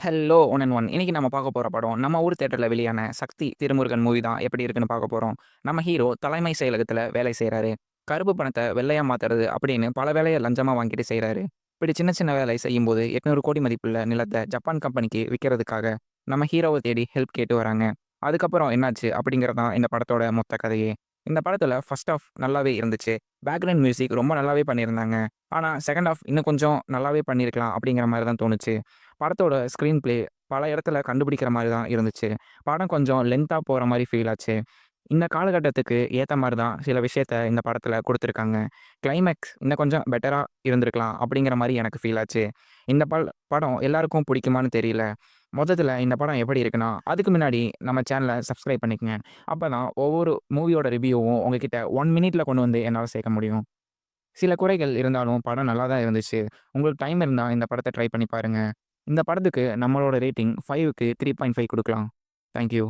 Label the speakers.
Speaker 1: Hello one and one. இன்னைக்கு நம்ம பார்க்க போற படம், நம்ம ஊர் தியேட்டர்ல வெளியான சக்தி திருமுருகன் மூவி தான் எப்படி இருக்குன்னு பார்க்க போறோம். நம்ம ஹீரோ தலைமை செயலகத்துல வேலை செய்றாரு. கருப்பு பணத்த வெள்ளையா மாத்துறது அப்படின்னு பல வேலைய லஞ்சமா வாங்கிட்டு செய்றாரு. இப்படி சின்ன சின்ன வேலை செய்யும்போது 800 கோடி மதிப்புள்ள நிலத்த ஜப்பான் கம்பெனிக்கு விக்கிறதுக்காக நம்ம ஹீரோவ தேடி ஹெல்ப் கேட்டு வராங்க. அதுக்கப்புறம் என்னாச்சு அப்படிங்கிறது தான் இந்த படத்தோட மொத்த கதையே. இந்த படத்துல ஃபர்ஸ்ட் ஹாஃப் நல்லாவே இருந்துச்சு. பேக்கிரவுண்ட் மியூசிக் ரொம்ப நல்லாவே பண்ணியிருந்தாங்க. ஆனா செகண்ட் ஹாஃப் இன்னும் கொஞ்சம் நல்லாவே பண்ணியிருக்கலாம் அப்படிங்கிற மாரி தான் தோணுச்சு. படத்தோட ஸ்க்ரீன் பிளே பல இடத்துல கண்டுபிடிக்கிற மாரி தான் இருந்துச்சு. படம் கொஞ்சம் லென்த்தா போற மாரி ஃபீல் ஆச்சு. இந்த காலகட்டத்துக்கு ஏத்த மாரி தான் சில விஷயத்த இந்த படத்துல குடுத்துருக்காங்க. கிளைமாக்ஸ் இன்னும் கொஞ்சம் பெட்டரா இருந்திருக்கலாம் அப்படிங்கிற மாரி எனக்கு ஃபீல் ஆச்சு. இந்த படம் எல்லாருக்கும் பிடிக்குமான்னு தெரியல. மொத்தத்துல இந்த படம் எப்படி இருக்குன்னா, அதுக்கு முன்னாடி நம்ம சேனல சப்ஸ்கிரைப் பண்ணிக்கங்க. அப்பதான் ஒவ்வொரு மூவியோட ரிவ்யூவும் உங்ககிட்ட 1 மினிட்ல கொண்டு வந்து என்னால சேர்க்க முடியும். சில குறைகள் இருந்தாலும் படம் நல்லா தான் இருந்துச்சு. உங்களுக்கு டைம் இருந்தா இந்த படத்த ட்ரை பண்ணி பாருங்க. இந்த படத்துக்கு நம்மளோட ரேட்டிங் 5க்கு 3.5 குடுக்கலாம். Thank you.